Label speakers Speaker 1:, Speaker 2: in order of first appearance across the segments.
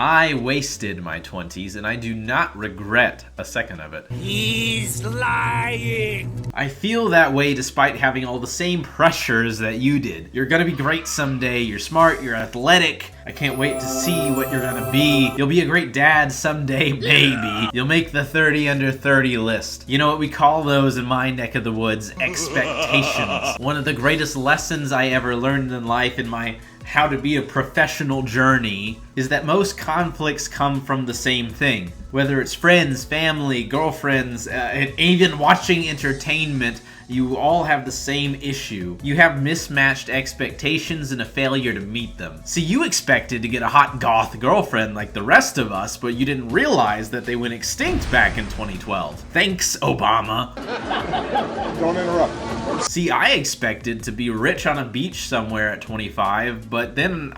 Speaker 1: I wasted my 20s and I do not regret a second of it.
Speaker 2: He's lying!
Speaker 1: I feel that way despite having all the same pressures that you did. You're gonna be great someday, you're smart, you're athletic. I can't wait to see what you're gonna be. You'll be a great dad someday, maybe. You'll make the 30 under 30 list. You know what we call those in my neck of the woods? Expectations. One of the greatest lessons I ever learned in life in my how to be a professional journey is that most conflicts come from the same thing. Whether it's friends, family, girlfriends, and even watching entertainment, you all have the same issue. You have mismatched expectations and a failure to meet them. See, you expected to get a hot goth girlfriend like the rest of us, but you didn't realize that they went extinct back in 2012. Thanks, Obama.
Speaker 3: Don't interrupt.
Speaker 1: See, I expected to be rich on a beach somewhere at 25, but then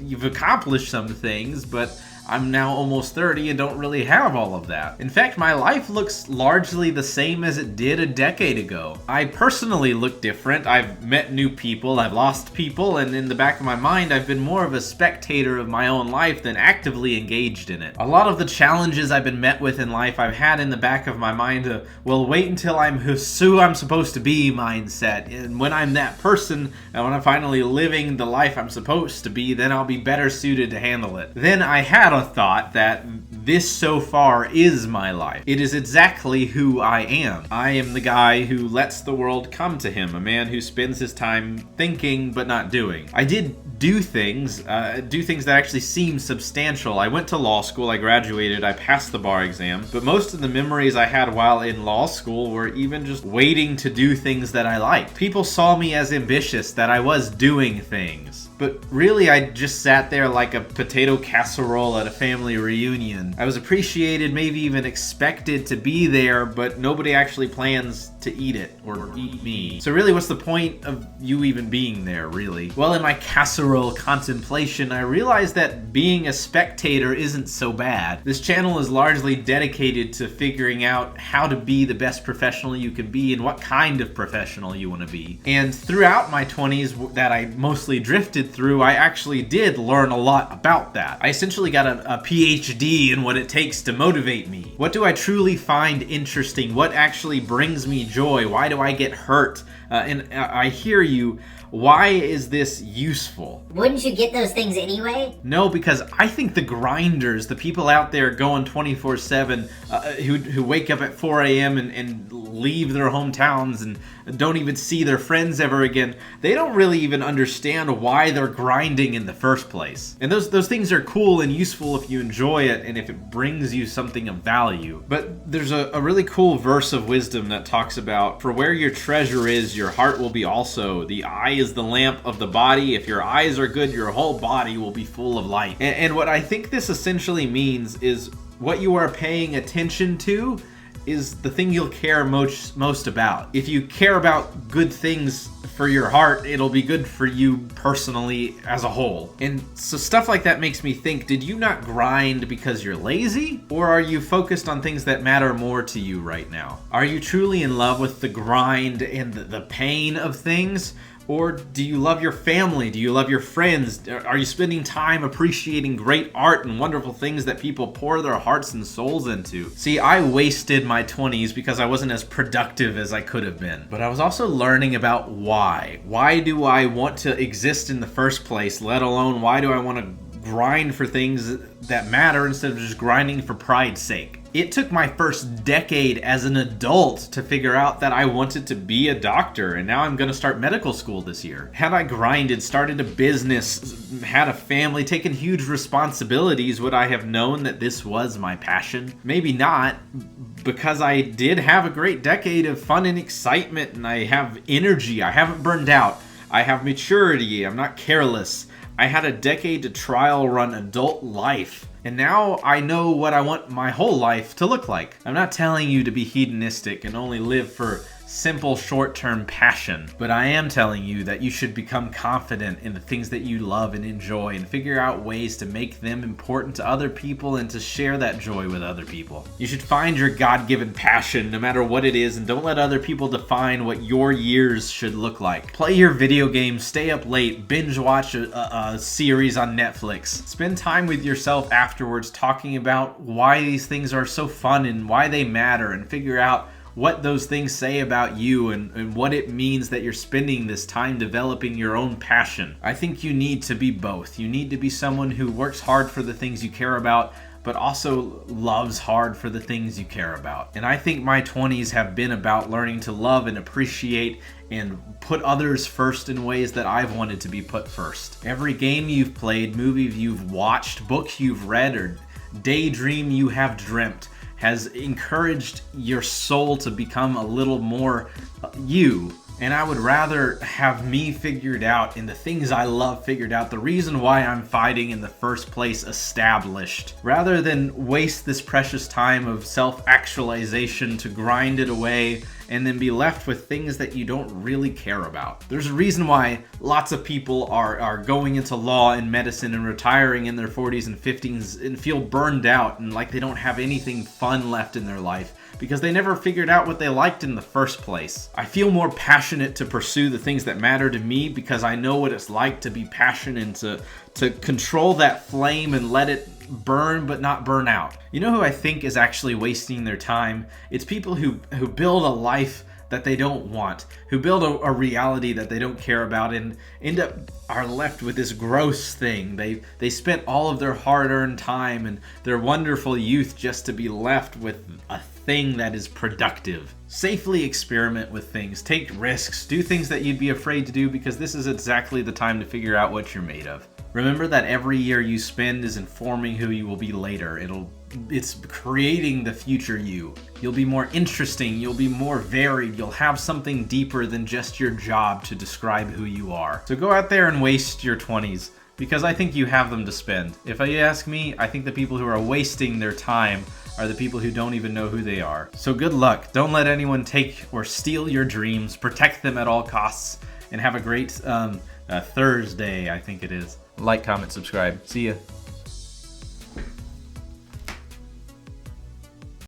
Speaker 1: you've accomplished some things, but I'm now almost 30 and don't really have all of that. In fact, my life looks largely the same as it did a decade ago. I personally look different. I've met new people, I've lost people, and in the back of my mind, I've been more of a spectator of my own life than actively engaged in it. A lot of the challenges I've been met with in life, I've had in the back of my mind well, wait until I'm who I'm supposed to be mindset. And when I'm that person, and when I'm finally living the life I'm supposed to be, then I'll be better suited to handle it. Then I had a thought that this so far is my life. It is exactly who I am. I am the guy who lets the world come to him, a man who spends his time thinking but not doing. I did do things that actually seem substantial. I went to law school, I graduated, I passed the bar exam, but most of the memories I had while in law school were even just waiting to do things that I liked. People saw me as ambitious, that I was doing things. But really, I just sat there like a potato casserole at a family reunion. I was appreciated, maybe even expected to be there, but nobody actually plans to eat it or eat me. So really, what's the point of you even being there, really? Well, in my casserole contemplation, I realized that being a spectator isn't so bad. This channel is largely dedicated to figuring out how to be the best professional you can be and what kind of professional you want to be. And throughout my 20s that I mostly drifted through, I actually did learn a lot about that. I essentially got a PhD in what it takes to motivate me. What do I truly find interesting? What actually brings me joy? Why do I get hurt? And I hear you. Why is this useful?
Speaker 4: Wouldn't you get those things anyway?
Speaker 1: No, because I think the grinders, the people out there going 24/7, who wake up at 4 a.m. and leave their hometowns and don't even see their friends ever again, they don't really even understand why they're grinding in the first place. And those things are cool and useful if you enjoy it and if it brings you something of value. But there's a really cool verse of wisdom that talks about, for where your treasure is, your heart will be also. The eye is the lamp of the body. If your eyes are good, your whole body will be full of light. And what I think this essentially means is what you are paying attention to is the thing you'll care most about. If you care about good things for your heart, it'll be good for you personally as a whole. And so stuff like that makes me think, did you not grind because you're lazy? Or are you focused on things that matter more to you right now? Are you truly in love with the grind and the pain of things? Or do you love your family? Do you love your friends? Are you spending time appreciating great art and wonderful things that people pour their hearts and souls into? See, I wasted my 20s because I wasn't as productive as I could have been. But I was also learning about why. Why do I want to exist in the first place, let alone why do I want to grind for things that matter instead of just grinding for pride's sake? It took my first decade as an adult to figure out that I wanted to be a doctor, and now I'm going to start medical school this year. Had I grinded, started a business, had a family, taken huge responsibilities, would I have known that this was my passion? Maybe not, because I did have a great decade of fun and excitement, and I have energy. I haven't burned out. I have maturity. I'm not careless. I had a decade to trial run adult life. And now I know what I want my whole life to look like. I'm not telling you to be hedonistic and only live for simple short-term passion. But I am telling you that you should become confident in the things that you love and enjoy and figure out ways to make them important to other people and to share that joy with other people. You should find your God-given passion no matter what it is, and don't let other people define what your years should look like. Play your video games, stay up late, binge watch a series on Netflix. Spend time with yourself afterwards talking about why these things are so fun and why they matter, and figure out what those things say about you and what it means that you're spending this time developing your own passion. I think you need to be both. You need to be someone who works hard for the things you care about, but also loves hard for the things you care about. And I think my 20s have been about learning to love and appreciate and put others first in ways that I've wanted to be put first. Every game you've played, movie you've watched, book you've read, or daydream you have dreamt has encouraged your soul to become a little more you. And I would rather have me figured out and the things I love figured out, the reason why I'm fighting in the first place established, rather than waste this precious time of self-actualization to grind it away and then be left with things that you don't really care about. There's a reason why lots of people are going into law and medicine and retiring in their 40s and 50s and feel burned out and like they don't have anything fun left in their life, because they never figured out what they liked in the first place. I feel more passionate to pursue the things that matter to me because I know what it's like to be passionate and to control that flame and let it burn but not burn out. You know who I think is actually wasting their time? It's people who build a life that they don't want, who build a reality that they don't care about and are left with this gross thing. They spent all of their hard-earned time and their wonderful youth just to be left with a thing that is productive. Safely experiment with things, take risks, do things that you'd be afraid to do, because this is exactly the time to figure out what you're made of. Remember that every year you spend is informing who you will be later. It's creating the future you. You'll be more interesting, you'll be more varied, you'll have something deeper than just your job to describe who you are. So go out there and waste your 20s, because I think you have them to spend. If you ask me, I think the people who are wasting their time are the people who don't even know who they are. So good luck. Don't let anyone take or steal your dreams. Protect them at all costs, and have a great Thursday, I think it is. Like, comment, subscribe. See ya.